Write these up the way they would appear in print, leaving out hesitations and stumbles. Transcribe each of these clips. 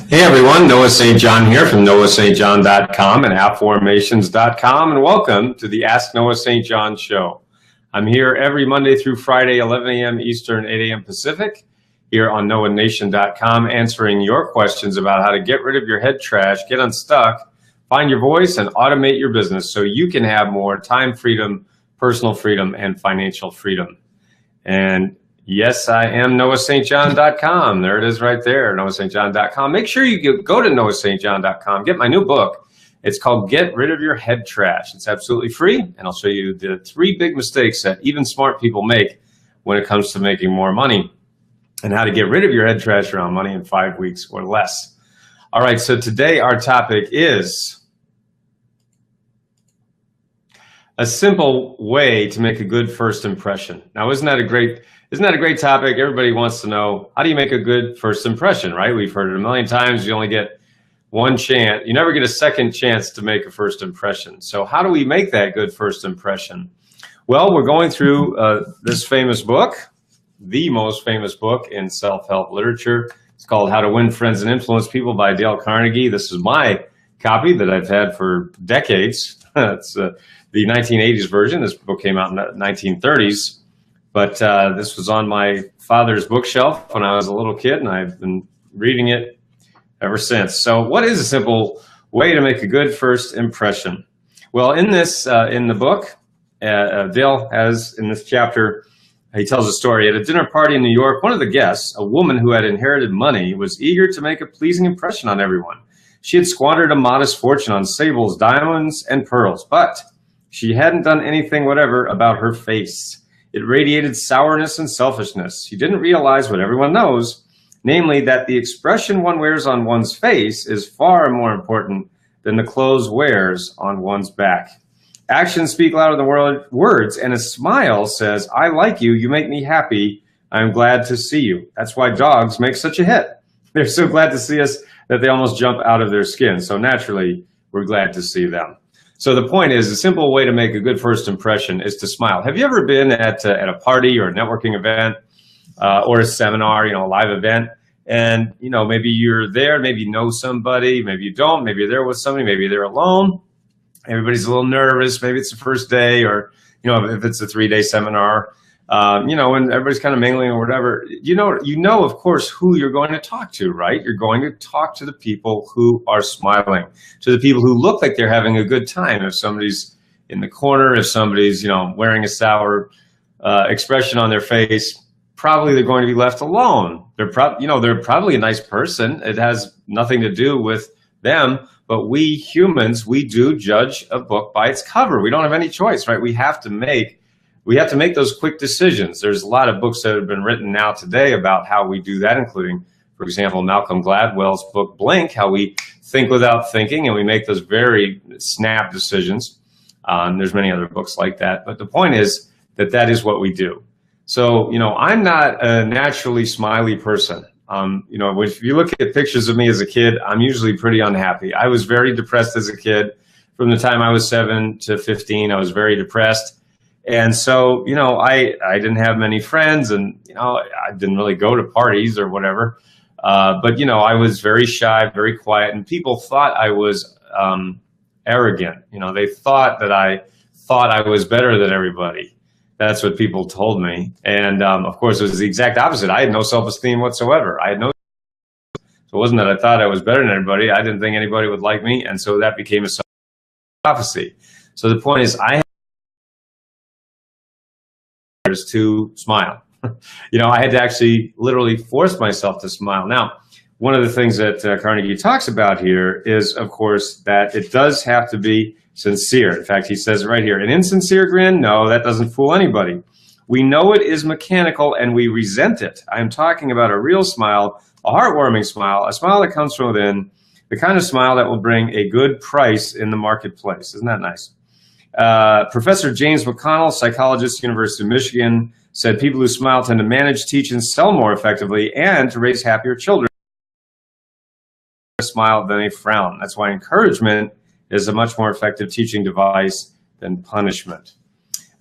Hey everyone, Noah St. John here from noahstjohn.com and appformations.com, and welcome to the Ask Noah St. John show. I'm here every Monday through Friday, 11 a.m. Eastern, 8 a.m. Pacific, here on noahnation.com, answering your questions about how to get rid of your head trash, get unstuck, find your voice, and automate your business so you can have more time freedom, personal freedom, and financial freedom. And yes, I am noahstjohn.com. There it is right there, noahstjohn.com. Make sure you go to noahstjohn.com. Get my new book. It's called Get Rid of Your Head Trash. It's absolutely free, and I'll show you the 3 big mistakes that even smart people make when it comes to making more money and how to get rid of your head trash around money in 5 weeks or less. All right, so today our topic is a simple way to make a good first impression. Now, isn't that a great topic? Everybody wants to know, how do you make a good first impression, right? We've heard it a million times. You only get one chance. You never get a second chance to make a first impression. So how do we make that good first impression? Well, we're going through this famous book, the most famous book in self-help literature. It's called How to Win Friends and Influence People by Dale Carnegie. This is my copy that I've had for decades. It's the 1980s version. This book came out in the 1930s. But this was on my father's bookshelf when I was a little kid, and I've been reading it ever since. So what is a simple way to make a good first impression? Well, in the book, Dale has, in this chapter, he tells a story. At a dinner party in New York, one of the guests, a woman who had inherited money, was eager to make a pleasing impression on everyone. She had squandered a modest fortune on sables, diamonds, and pearls, but she hadn't done anything whatever about her face. It radiated sourness and selfishness. She didn't realize what everyone knows, namely that the expression one wears on one's face is far more important than the clothes wears on one's back. Actions speak louder than words, and a smile says, "I like you, you make me happy, I'm glad to see you." That's why dogs make such a hit. They're so glad to see us that they almost jump out of their skin. So naturally, we're glad to see them. So the point is, a simple way to make a good first impression is to smile. Have you ever been at a party or a networking event or a seminar, a live event, and maybe you're there, maybe you know somebody, maybe you don't, maybe you're there with somebody, maybe you're there alone. Everybody's a little nervous. Maybe it's the first day, or if it's a 3-day seminar, and everybody's kind of mingling or whatever. Of course, who you're going to talk to, right? You're going to talk to the people who are smiling, to the people who look like they're having a good time. If somebody's in the corner, if somebody's wearing a sour expression on their face, probably they're going to be left alone. They're probably a nice person. It has nothing to do with them. But we humans, we do judge a book by its cover. We don't have any choice, right? We have to make those quick decisions. There's a lot of books that have been written now today about how we do that, including, for example, Malcolm Gladwell's book, Blink, how we think without thinking, and we make those very snap decisions. There's many other books like that. But the point is that is what we do. So, I'm not a naturally smiley person. If you look at pictures of me as a kid, I'm usually pretty unhappy. I was very depressed as a kid. From the time I was 7 to 15, I was very depressed. And so, I didn't have many friends, and, I didn't really go to parties or whatever. But, I was very shy, very quiet, and people thought I was arrogant. They thought that I was better than everybody. That's what people told me. And, of course, it was the exact opposite. I had no self-esteem whatsoever. So it wasn't that I thought I was better than everybody. I didn't think anybody would like me. And so that became a prophecy. So the point is, I had to smile. I had to actually literally force myself to smile. Now, one of the things that Carnegie talks about here is, of course, that it does have to be sincere. In fact, he says right here, an insincere grin, no, that doesn't fool anybody. We know it is mechanical and we resent it. I'm talking about a real smile, a heartwarming smile, a smile that comes from within, the kind of smile that will bring a good price in the marketplace. Isn't that nice? Professor James McConnell, psychologist, University of Michigan, said people who smile tend to manage, teach, and sell more effectively and to raise happier children. A smile than a frown. That's why encouragement is a much more effective teaching device than punishment.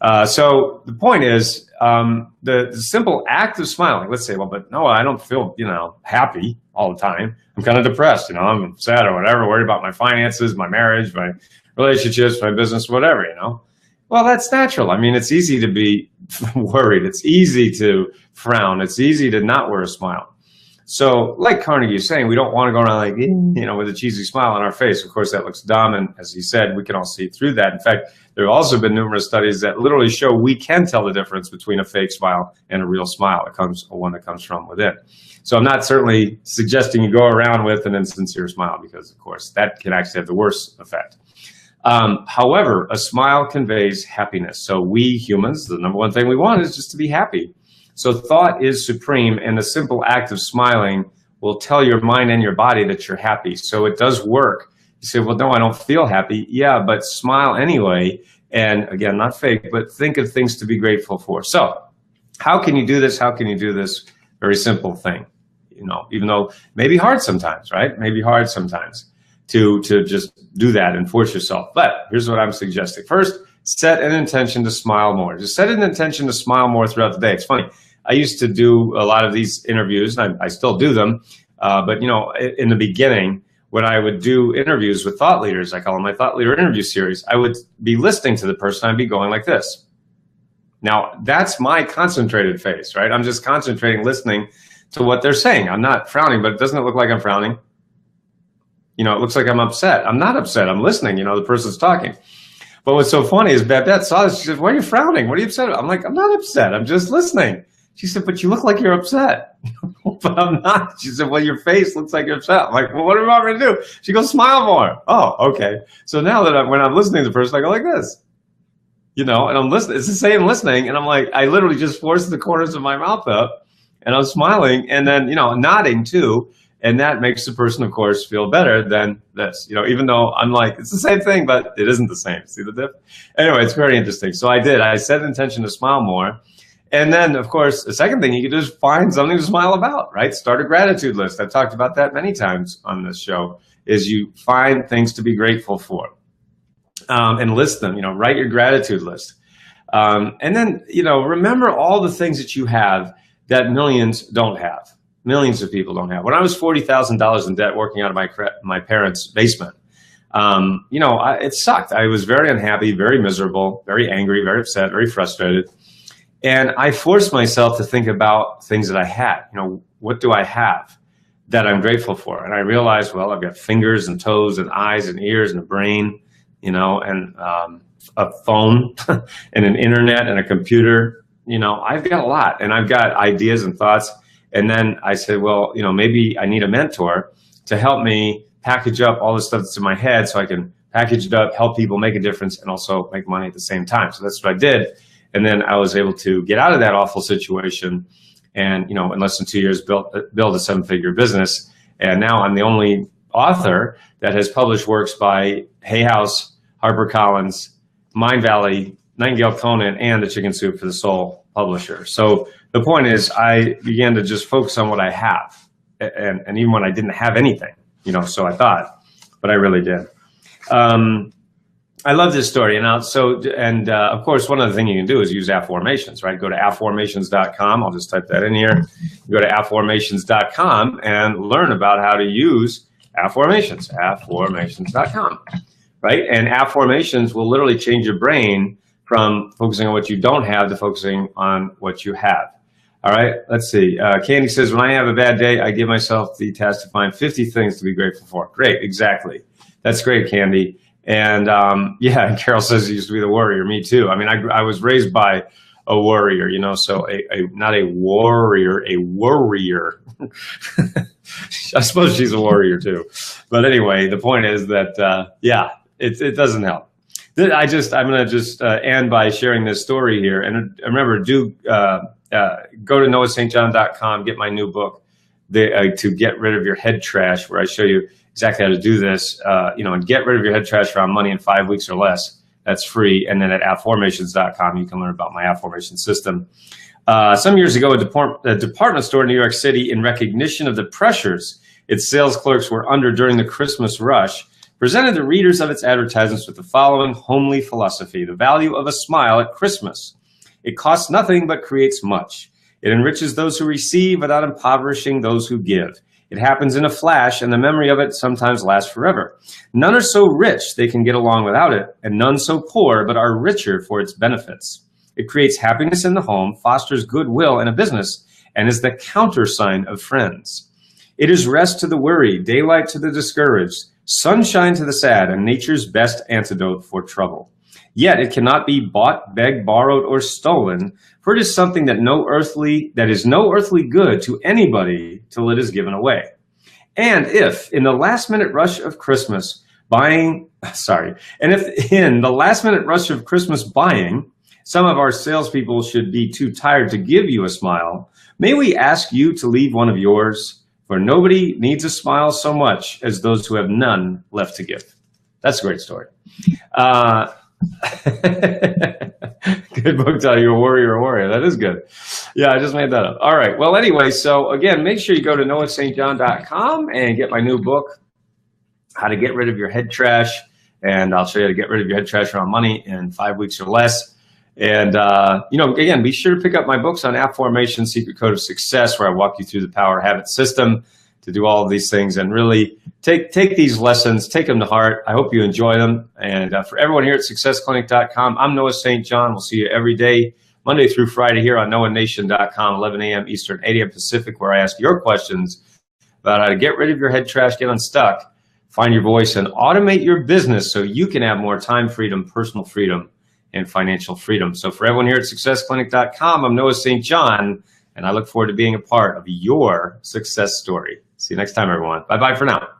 So the point is, the simple act of smiling. Let's say, well, but no, I don't feel, happy all the time. I'm kind of depressed, I'm sad or whatever, worried about my finances, my marriage, my relationships, my business, whatever, Well, that's natural. I mean, it's easy to be worried. It's easy to frown. It's easy to not wear a smile. So like Carnegie is saying, we don't want to go around like, with a cheesy smile on our face. Of course, that looks dumb. And as he said, we can all see through that. In fact, there have also been numerous studies that literally show we can tell the difference between a fake smile and a real smile. One that comes from within. So I'm not certainly suggesting you go around with an insincere smile, because, of course, that can actually have the worst effect. However, a smile conveys happiness. So we humans, the number one thing we want is just to be happy. So thought is supreme, and the simple act of smiling will tell your mind and your body that you're happy. So it does work. You say, well, no, I don't feel happy. Yeah, but smile anyway. And again, not fake, but think of things to be grateful for. So how can you do this? How can you do this very simple thing? Even though it may be hard sometimes, right? Maybe hard sometimes to just do that and force yourself. But here's what I'm suggesting. First, set an intention to smile more. Just set an intention to smile more throughout the day. It's funny. I used to do a lot of these interviews, and I still do them. But, in the beginning, when I would do interviews with thought leaders, I call them my thought leader interview series, I would be listening to the person. I'd be going like this. Now, that's my concentrated face, right? I'm just concentrating, listening to what they're saying. I'm not frowning, but doesn't it look like I'm frowning? It looks like I'm upset. I'm not upset. I'm listening. The person's talking. But what's so funny is Babette saw this. She said, why are you frowning? What are you upset about? I'm like, I'm not upset. I'm just listening. She said, but you look like you're upset. But I'm not. She said, well, your face looks like you're upset. I'm like, well, what do you want me to do? She goes, smile more. Oh, okay. So now that when I'm listening to the person, I go like this. And I'm listening. It's the same listening. And I'm like, I literally just forced the corners of my mouth up, and I'm smiling, and then, nodding too. And that makes the person, of course, feel better than this, even though I'm like, it's the same thing, but it isn't the same. See the diff? Anyway, it's very interesting. So I set an intention to smile more. And then, of course, the second thing you can do is find something to smile about, right? Start a gratitude list. I've talked about that many times on this show, is you find things to be grateful for and list them, write your gratitude list. And then, remember all the things that you have that millions don't have. Millions of people don't have. When I was $40,000 in debt working out of my parents' basement, it sucked. I was very unhappy, very miserable, very angry, very upset, very frustrated. And I forced myself to think about things that I had. What do I have that I'm grateful for? And I realized, well, I've got fingers and toes and eyes and ears and a brain, and a phone and an internet and a computer. I've got a lot, and I've got ideas and thoughts. And then I said, well, maybe I need a mentor to help me package up all the stuff that's in my head so I can package it up, help people make a difference, and also make money at the same time. So that's what I did. And then I was able to get out of that awful situation and, in less than 2 years, build a 7-figure business. And now I'm the only author that has published works by Hay House, HarperCollins, Mindvalley, Nightingale-Conant, and the Chicken Soup for the Soul publisher. So the point is, I began to just focus on what I have. And even when I didn't have anything, so I thought, but I really did. I love this story. And of course, one other thing you can do is use affirmations, right? Go to affirmations.com. I'll just type that in here. Go to affirmations.com and learn about how to use affirmations, affirmations.com, right? And affirmations will literally change your brain from focusing on what you don't have to focusing on what you have. All right, let's see. Candy says, when I have a bad day, I give myself the task to find 50 things to be grateful for. Great, exactly. That's great, Candy. And yeah, and Carol says he used to be the worrier. Me too. I mean, I was raised by a worrier, so not a warrior, a worrier. I suppose she's a warrior too. But anyway, the point is that, yeah, it doesn't help. I'm going to just end by sharing this story here. And remember, go to noahstjohn.com, get my new book, to get rid of your head trash, where I show you exactly how to do this, and get rid of your head trash around money in 5 weeks or less. That's free. And then at affirmations.com, you can learn about my affirmation system. Some years ago, a department store in New York City, in recognition of the pressures its sales clerks were under during the Christmas rush, presented the readers of its advertisements with the following homely philosophy: the value of a smile at Christmas. It costs nothing but creates much. It enriches those who receive without impoverishing those who give. It happens in a flash, and the memory of it sometimes lasts forever. None are so rich they can get along without it, and none so poor but are richer for its benefits. It creates happiness in the home, fosters goodwill in a business, and is the countersign of friends. It is rest to the worried, daylight to the discouraged, sunshine to the sad, and nature's best antidote for trouble. Yet it cannot be bought, begged, borrowed, or stolen, for it is something that is no earthly good to anybody till it is given away. And if in the last minute rush of Christmas buying, some of our salespeople should be too tired to give you a smile, may we ask you to leave one of yours? For nobody needs a smile so much as those who have none left to give. That's a great story. Good book title, You're a Warrior. That is good. Yeah, I just made that up. All right. Well, anyway, so again, make sure you go to noahstjohn.com and get my new book, How to Get Rid of Your Head Trash. And I'll show you how to get rid of your head trash around money in 5 weeks or less. And, again, be sure to pick up my books on app formation, Secret Code of Success, where I walk you through the power habit system to do all of these things and really take these lessons, take them to heart. I hope you enjoy them. And for everyone here at successclinic.com, I'm Noah St. John. We'll see you every day, Monday through Friday here on noahnation.com, 11 a.m. Eastern, 8 a.m. Pacific, where I ask your questions about how to get rid of your head trash, get unstuck, find your voice, and automate your business so you can have more time freedom, personal freedom, and financial freedom. So for everyone here at successclinic.com, I'm Noah St. John, and I look forward to being a part of your success story. See you next time, everyone. Bye-bye for now.